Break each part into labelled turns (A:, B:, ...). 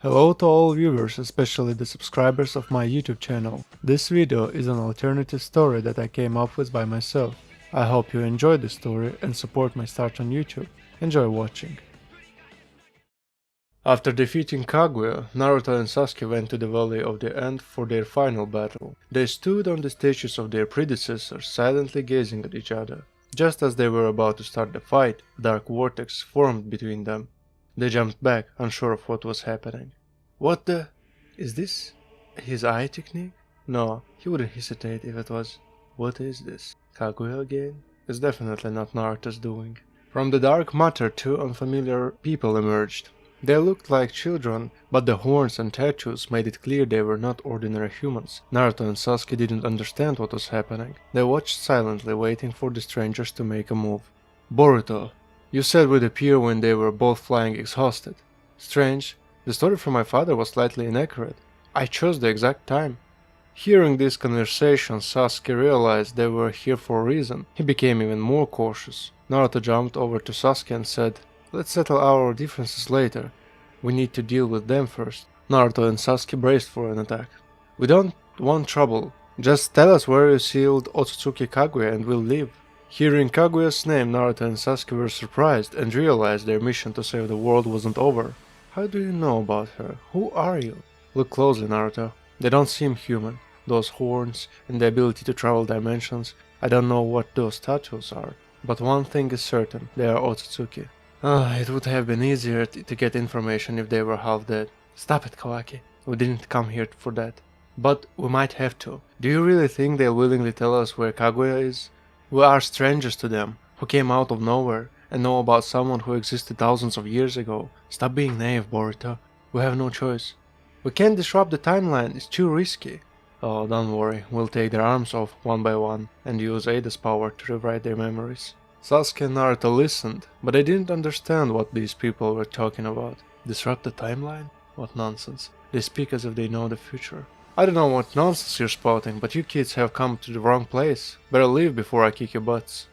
A: Hello to all viewers, especially the subscribers of my YouTube channel. This video is an alternative story that I came up with by myself. I hope you enjoy the story and support my start on YouTube. Enjoy watching. After defeating Kaguya, Naruto and Sasuke went to the Valley of the End for their final battle. They stood on the statues of their predecessors, silently gazing at each other. Just as they were about to start the fight, a dark vortex formed between them. They jumped back, unsure of what was happening. What the... is this his eye technique? No, he wouldn't hesitate if it was. What is this? Kaguya again? It's definitely not Naruto's doing. From the dark matter, two unfamiliar people emerged. They looked like children, but the horns and tattoos made it clear they were not ordinary humans. Naruto and Sasuke didn't understand what was happening. They watched silently, waiting for the strangers to make a move. Boruto, you said we'd appear when they were both flying exhausted. Strange. The story from my father was slightly inaccurate. I chose the exact time. Hearing this conversation, Sasuke realized they were here for a reason. He became even more cautious. Naruto jumped over to Sasuke and said, "Let's settle our differences later. We need to deal with them first." Naruto and Sasuke braced for an attack. "We don't want trouble. Just tell us where you sealed Otsutsuki Kaguya and we'll leave." Hearing Kaguya's name, Naruto and Sasuke were surprised and realized their mission to save the world wasn't over. "How do you know about her? Who are you?" "Look closely, Naruto. They don't seem human. Those horns and the ability to travel dimensions. I don't know what those tattoos are. But one thing is certain, they are Otsutsuki. It would have been easier to get information if they were half dead." "Stop it, Kawaki. We didn't come here for that." "But we might have to. Do you really think they'll willingly tell us where Kaguya is? We are strangers to them, who came out of nowhere, and know about someone who existed thousands of years ago. Stop being naive, Boruto. We have no choice. We can't disrupt the timeline, it's too risky." "Oh, don't worry, we'll take their arms off one by one, and use Ada's power to rewrite their memories." Sasuke and Naruto listened, but they didn't understand what these people were talking about. Disrupt the timeline? What nonsense. They speak as if they know the future. "I don't know what nonsense you're spouting, but you kids have come to the wrong place. Better leave before I kick your butts."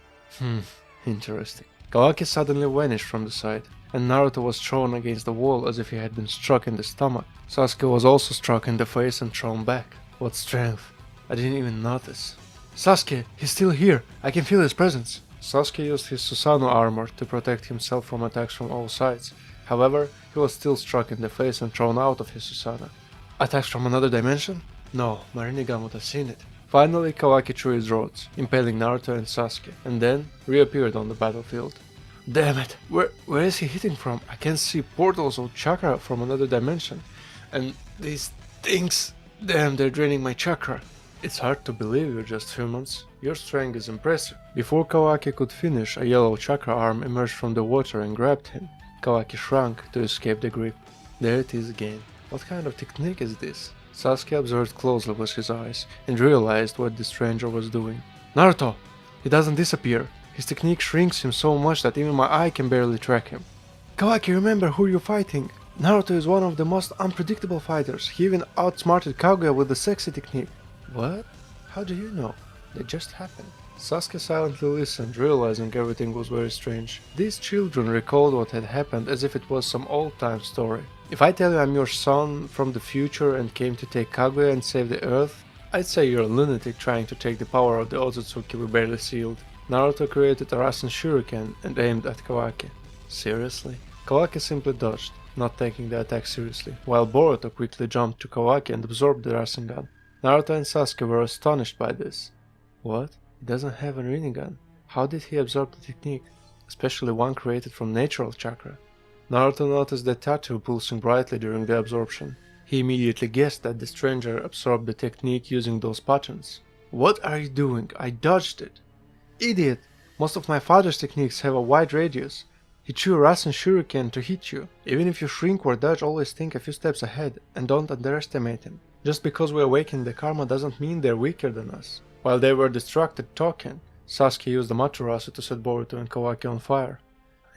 A: Interesting. Kawaki suddenly vanished from the sight, and Naruto was thrown against the wall as if he had been struck in the stomach. Sasuke was also struck in the face and thrown back. What strength. I didn't even notice. "Sasuke, he's still here. I can feel his presence." Sasuke used his Susanoo armor to protect himself from attacks from all sides. However, he was still struck in the face and thrown out of his Susanoo. "Attacks from another dimension? No, my Rinnegan would have seen it." Finally, Kawaki threw his rods, impaling Naruto and Sasuke, and then reappeared on the battlefield. "Damn it! Where is he hitting from? I can see portals of chakra from another dimension. And these things... Damn, they're draining my chakra." "It's hard to believe you're just humans. Your strength is impressive." Before Kawaki could finish, a yellow chakra arm emerged from the water and grabbed him. Kawaki shrunk to escape the grip. There it is again. What kind of technique is this? Sasuke observed closely with his eyes and realized what the stranger was doing. "Naruto! He doesn't disappear. His technique shrinks him so much that even my eye can barely track him." "Kawaki, remember who you're fighting. Naruto is one of the most unpredictable fighters. He even outsmarted Kaguya with the sexy technique." "What? How do you know? That just happened." Sasuke silently listened, realizing everything was very strange. These children recalled what had happened as if it was some old-time story. "If I tell you I'm your son from the future and came to take Kaguya and save the earth, I'd say you're a lunatic trying to take the power of the Otsutsuki we barely sealed." Naruto created a Rasen Shuriken and aimed at Kawaki. "Seriously?" Kawaki simply dodged, not taking the attack seriously, while Boruto quickly jumped to Kawaki and absorbed the Rasengan. Naruto and Sasuke were astonished by this. What? He doesn't have a Rinnegan. How did he absorb the technique? Especially one created from natural chakra. Naruto noticed the tattoo pulsing brightly during the absorption. He immediately guessed that the stranger absorbed the technique using those patterns. "What are you doing? I dodged it." "Idiot! Most of my father's techniques have a wide radius. He threw a Rasen Shuriken to hit you. Even if you shrink or dodge, always think a few steps ahead and don't underestimate him. Just because we awaken the karma doesn't mean they're weaker than us." While they were distracted talking, Sasuke used the Materasu to set Boruto and Kawaki on fire.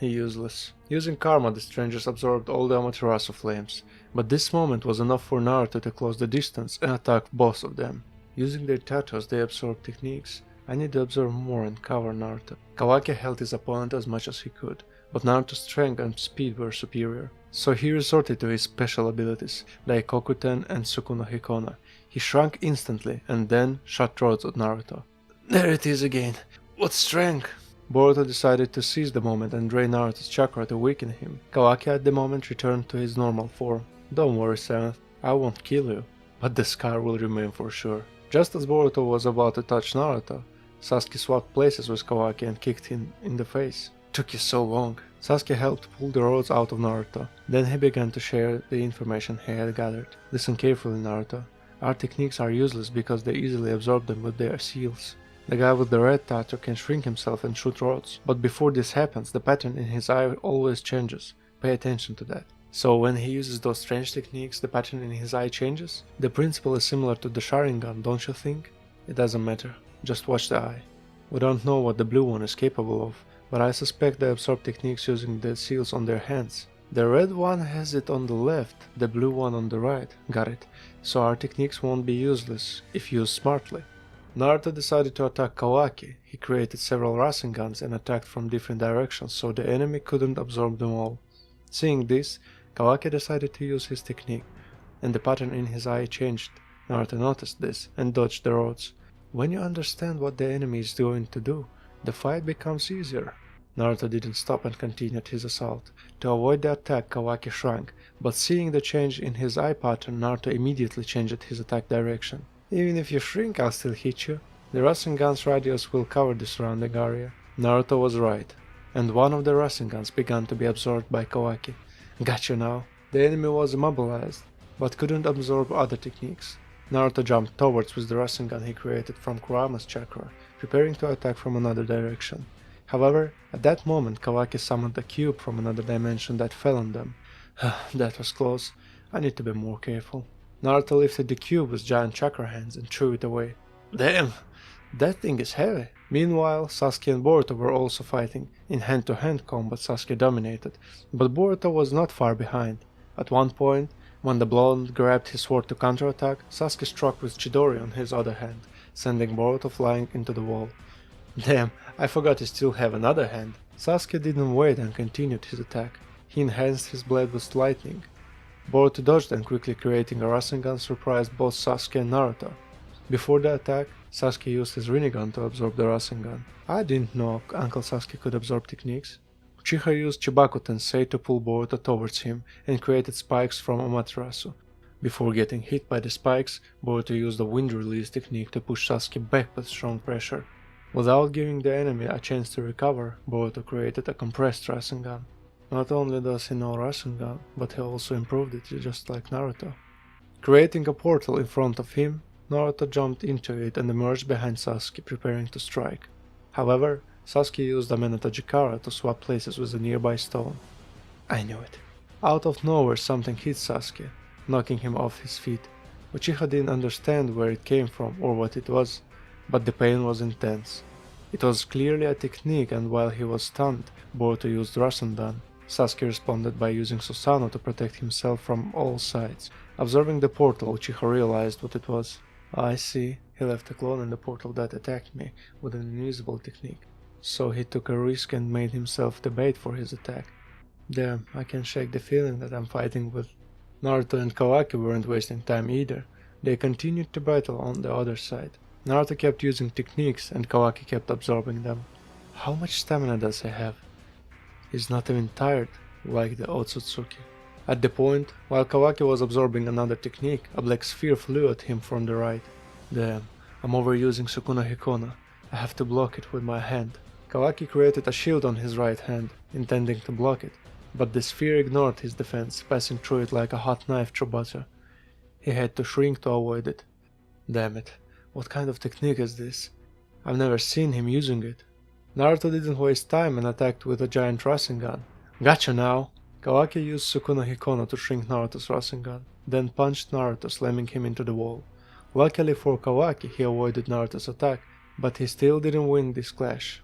A: Useless. Using karma, the strangers absorbed all the Amaterasu flames, but this moment was enough for Naruto to close the distance and attack both of them. Using their tattoos, they absorbed techniques. I need to absorb more and cover Naruto. Kawaki held his opponent as much as he could, but Naruto's strength and speed were superior. So he resorted to his special abilities, Daikokuten and Sukuna Hikona. He shrunk instantly and then shot throats at Naruto. There it is again. What strength! Boruto decided to seize the moment and drain Naruto's chakra to weaken him. Kawaki at the moment returned to his normal form. Don't worry, Seventh, I won't kill you, but the scar will remain for sure. Just as Boruto was about to touch Naruto, Sasuke swapped places with Kawaki and kicked him in the face. Took you so long. Sasuke helped pull the rods out of Naruto. Then he began to share the information he had gathered. Listen carefully, Naruto. Our techniques are useless because they easily absorb them with their seals. The guy with the red tattoo can shrink himself and shoot rods, but before this happens, the pattern in his eye always changes. Pay attention to that. So when he uses those strange techniques, the pattern in his eye changes? The principle is similar to the Sharingan, don't you think? It doesn't matter. Just watch the eye. We don't know what the blue one is capable of, but I suspect they absorb techniques using the seals on their hands. The red one has it on the left, the blue one on the right. Got it. So our techniques won't be useless if used smartly. Naruto decided to attack Kawaki. He created several Rasengans and attacked from different directions so the enemy couldn't absorb them all. Seeing this, Kawaki decided to use his technique, and the pattern in his eye changed. Naruto noticed this and dodged the rods. When you understand what the enemy is going to do, the fight becomes easier. Naruto didn't stop and continued his assault. To avoid the attack, Kawaki shrank, but seeing the change in his eye pattern, Naruto immediately changed his attack direction. Even if you shrink, I'll still hit you. The Rasengan's radius will cover the surrounding area. Naruto was right, and one of the Rasengans began to be absorbed by Kawaki. Gotcha now. The enemy was immobilized, but couldn't absorb other techniques. Naruto jumped towards with the Rasengan he created from Kurama's chakra, preparing to attack from another direction. However, at that moment Kawaki summoned a cube from another dimension that fell on them. That was close. I need to be more careful. Naruto lifted the cube with giant chakra hands and threw it away. Damn! That thing is heavy. Meanwhile, Sasuke and Boruto were also fighting. In hand-to-hand combat, Sasuke dominated, but Boruto was not far behind. At one point, when the blonde grabbed his sword to counterattack, Sasuke struck with Chidori on his other hand, sending Boruto flying into the wall. Damn, I forgot to still have another hand. Sasuke didn't wait and continued his attack. He enhanced his blade with lightning. Boruto dodged and quickly creating a Rasengan surprised both Sasuke and Naruto. Before the attack, Sasuke used his Rinnegan to absorb the Rasengan. I didn't know Uncle Sasuke could absorb techniques. Uchiha used Chibaku Tensei to pull Boruto towards him and created spikes from Amaterasu. Before getting hit by the spikes, Boruto used the wind release technique to push Sasuke back with strong pressure. Without giving the enemy a chance to recover, Boruto created a compressed Rasengan. Not only does he know Rasengan, but he also improved it just like Naruto. Creating a portal in front of him, Naruto jumped into it and emerged behind Sasuke, preparing to strike. However, Sasuke used a Amenata Jikara to swap places with a nearby stone. I knew it. Out of nowhere something hit Sasuke, knocking him off his feet. Uchiha didn't understand where it came from or what it was, but the pain was intense. It was clearly a technique, and while he was stunned, Boruto used Rasengan. Sasuke responded by using Susanoo to protect himself from all sides. Observing the portal, Uchiha realized what it was. I see, he left a clone in the portal that attacked me with an invisible technique. So he took a risk and made himself the bait for his attack. Damn, I can shake the feeling that I'm fighting with. Naruto and Kawaki weren't wasting time either. They continued to battle on the other side. Naruto kept using techniques and Kawaki kept absorbing them. How much stamina does he have? He's not even tired, like the Otsutsuki. At the point, while Kawaki was absorbing another technique, a black sphere flew at him from the right. Damn, I'm overusing Sukuna Hikona. I have to block it with my hand. Kawaki created a shield on his right hand, intending to block it, but the sphere ignored his defense, passing through it like a hot knife through butter. He had to shrink to avoid it. Damn it, what kind of technique is this? I've never seen him using it. Naruto didn't waste time and attacked with a giant Rasengan. Gotcha now! Kawaki used Sukuna Hikono to shrink Naruto's Rasengan, then punched Naruto, slamming him into the wall. Luckily for Kawaki, he avoided Naruto's attack, but he still didn't win this clash.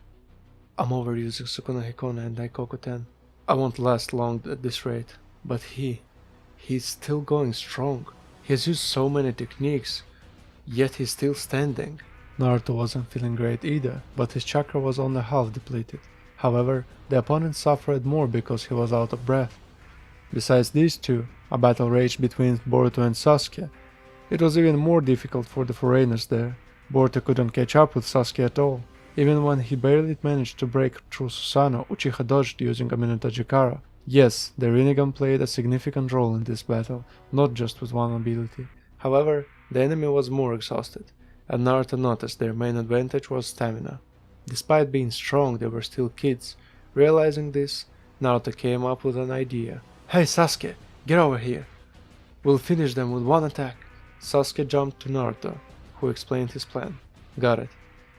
A: I'm overusing Sukuna Hikono and Daikokuten. I won't last long at this rate, but he's still going strong. He has used so many techniques, yet he's still standing. Naruto wasn't feeling great either, but his chakra was only half depleted. However, the opponent suffered more because he was out of breath. Besides these two, a battle raged between Boruto and Sasuke. It was even more difficult for the foreigners there. Boruto couldn't catch up with Sasuke at all. Even when he barely managed to break through Susanoo, Uchiha dodged using a Minatajikara. Yes, the Rinnegan played a significant role in this battle, not just with one ability. However, the enemy was more exhausted, and Naruto noticed their main advantage was stamina. Despite being strong, they were still kids. Realizing this, Naruto came up with an idea. "Hey Sasuke, get over here. We'll finish them with one attack." Sasuke jumped to Naruto, who explained his plan. "Got it.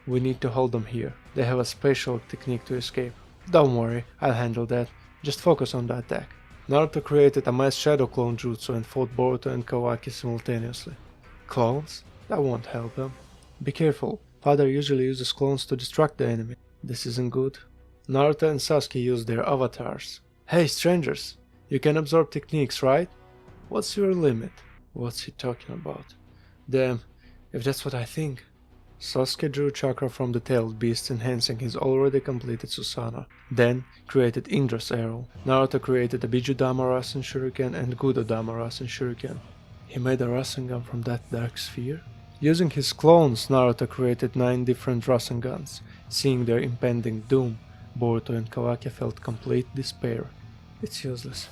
A: We need to hold them here. They have a special technique to escape." "Don't worry, I'll handle that. Just focus on the attack." Naruto created a mass shadow clone jutsu and fought Boruto and Kawaki simultaneously. Clones? That won't help them. Be careful, father usually uses clones to distract the enemy. This isn't good. Naruto and Sasuke used their avatars. "Hey strangers, you can absorb techniques, right? What's your limit?" What's he talking about? Damn, if that's what I think. Sasuke drew chakra from the tailed beast, enhancing his already completed Susanoo, then created Indra's arrow. Naruto created a Bijudama Rasen Shuriken and Gudodama Rasen Shuriken. He made a Rasengan from that dark sphere? Using his clones, Naruto created 9 different Rasengans. Seeing their impending doom, Boruto and Kawaki felt complete despair. It's useless.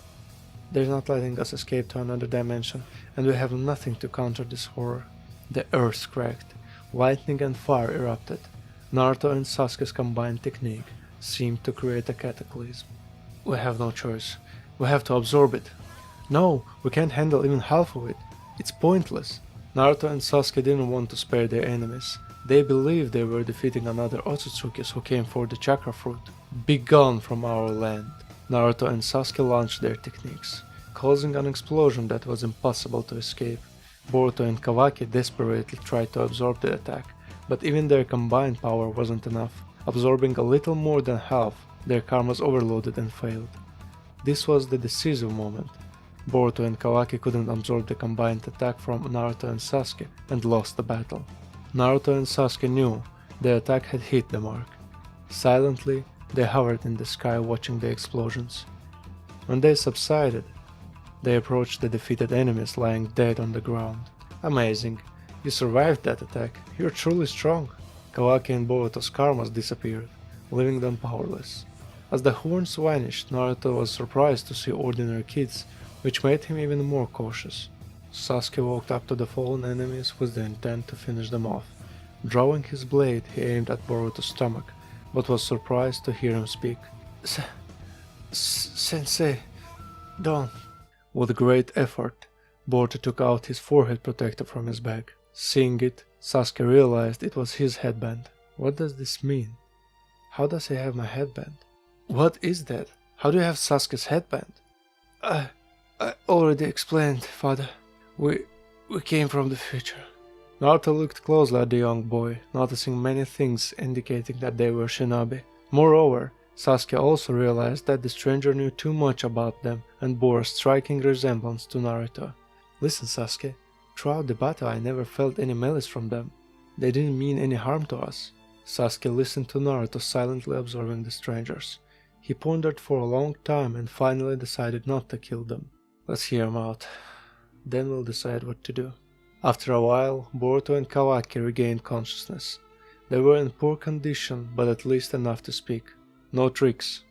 A: They're not letting us escape to another dimension, and we have nothing to counter this horror. The earth cracked. Lightning and fire erupted. Naruto and Sasuke's combined technique seemed to create a cataclysm. We have no choice. We have to absorb it. No, we can't handle even half of it. It's pointless. Naruto and Sasuke didn't want to spare their enemies. They believed they were defeating another Otsutsukis who came for the chakra fruit. Be gone from our land. Naruto and Sasuke launched their techniques, causing an explosion that was impossible to escape. Boruto and Kawaki desperately tried to absorb the attack, but even their combined power wasn't enough. Absorbing a little more than half, their karmas overloaded and failed. This was the decisive moment. Boruto and Kawaki couldn't absorb the combined attack from Naruto and Sasuke and lost the battle. Naruto and Sasuke knew the attack had hit the mark. Silently, they hovered in the sky watching the explosions. When they subsided, they approached the defeated enemies lying dead on the ground. "Amazing. You survived that attack. You're truly strong." Kawaki and Boruto's karmas disappeared, leaving them powerless. As the horns vanished, Naruto was surprised to see ordinary kids, which made him even more cautious. Sasuke walked up to the fallen enemies with the intent to finish them off. Drawing his blade, he aimed at Boruto's stomach, but was surprised to hear him speak. Sensei, don't." With great effort, Boruto took out his forehead protector from his bag. Seeing it, Sasuke realized it was his headband. What does this mean? How does he have my headband? What is that? How do you have Sasuke's headband? I already explained, father. We came from the future. Naruto looked closely at the young boy, noticing many things indicating that they were shinobi. Moreover, Sasuke also realized that the stranger knew too much about them and bore a striking resemblance to Naruto. "Listen, Sasuke, throughout the battle I never felt any malice from them. They didn't mean any harm to us." Sasuke listened to Naruto, silently observing the strangers. He pondered for a long time and finally decided not to kill them. "Let's hear him out. Then we'll decide what to do." After a while, Boruto and Kawaki regained consciousness. They were in poor condition, but at least enough to speak. "No tricks.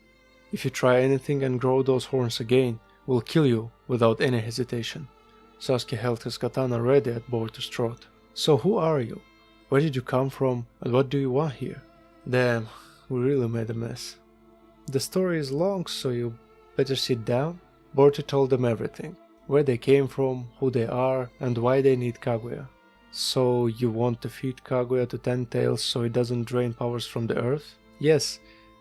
A: If you try anything and grow those horns again, we'll kill you without any hesitation." Sasuke held his katana ready at Boruto's throat. "So who are you? Where did you come from, and what do you want here?" "Damn, we really made a mess. The story is long, so you better sit down." Boruto told them everything. Where they came from, who they are, and why they need Kaguya. "So you want to feed Kaguya to Ten Tails so it doesn't drain powers from the earth?" "Yes.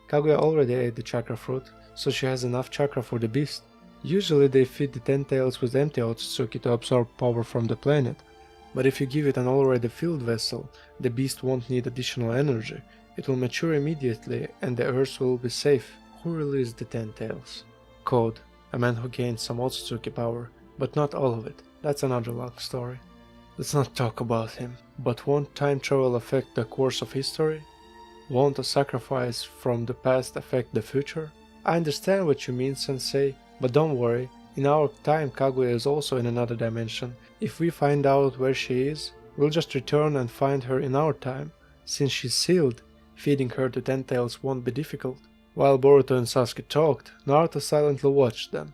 A: Kaguya already ate the chakra fruit, so she has enough chakra for the beast. Usually they feed the Ten Tails with empty Otsutsuki to absorb power from the planet. But if you give it an already filled vessel, the beast won't need additional energy. It will mature immediately and the earth will be safe." "Who released the Ten Tails?" "Code, a man who gained some Otsutsuki power, but not all of it. That's another long story. Let's not talk about him. But won't time travel affect the course of history?" Won't a sacrifice from the past affect the future? I understand what you mean, Sensei, but don't worry, in our time Kaguya is also in another dimension. If we find out where she is, we'll just return and find her in our time. Since she's sealed, feeding her to Ten Tails won't be difficult. While Boruto and Sasuke talked, Naruto silently watched them.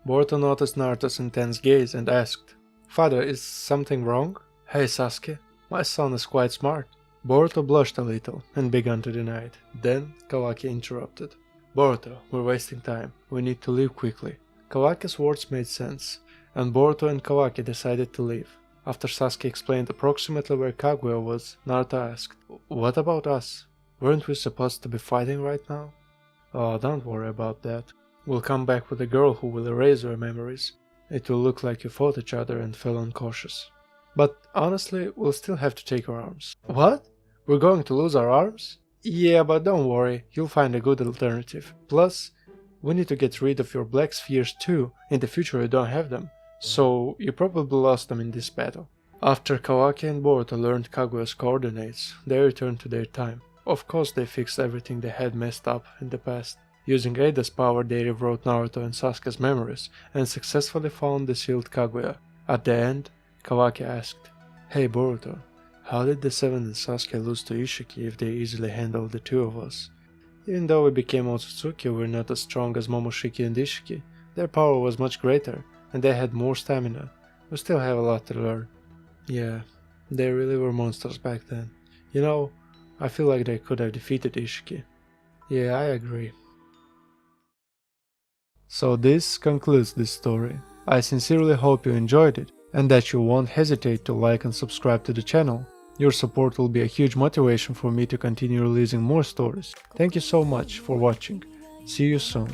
A: Boruto noticed Naruto's intense gaze and asked, "Father, is something wrong?" "Hey Sasuke, my son is quite smart." Boruto blushed a little and began to deny it. Then Kawaki interrupted. "Boruto, we're wasting time. We need to leave quickly." Kawaki's words made sense, and Boruto and Kawaki decided to leave. After Sasuke explained approximately where Kaguya was, Naruto asked, "What about us? Weren't we supposed to be fighting right now?" "Oh, don't worry about that. We'll come back with a girl who will erase your memories. It will look like you fought each other and fell uncautious. But honestly, we'll still have to take our arms." "What? We're going to lose our arms?" "Yeah, but don't worry, you'll find a good alternative. Plus, we need to get rid of your black spheres too. In the future you don't have them, so you probably lost them in this battle." After Kawaki and Boruto learned Kaguya's coordinates, they returned to their time. Of course they fixed everything they had messed up in the past. Using Ada's power they rewrote Naruto and Sasuke's memories and successfully found the sealed Kaguya. At the end, Kawaki asked, "Hey Boruto, how did the Seven and Sasuke lose to Ishiki if they easily handled the two of us? Even though we became Otsutsuki, we're not as strong as Momoshiki and Ishiki. Their power was much greater, and they had more stamina. We still have a lot to learn." "Yeah, they really were monsters back then. You know, I feel like they could have defeated Ishiki." "Yeah, I agree." So this concludes this story. I sincerely hope you enjoyed it, and that you won't hesitate to like and subscribe to the channel. Your support will be a huge motivation for me to continue releasing more stories. Thank you so much for watching. See you soon.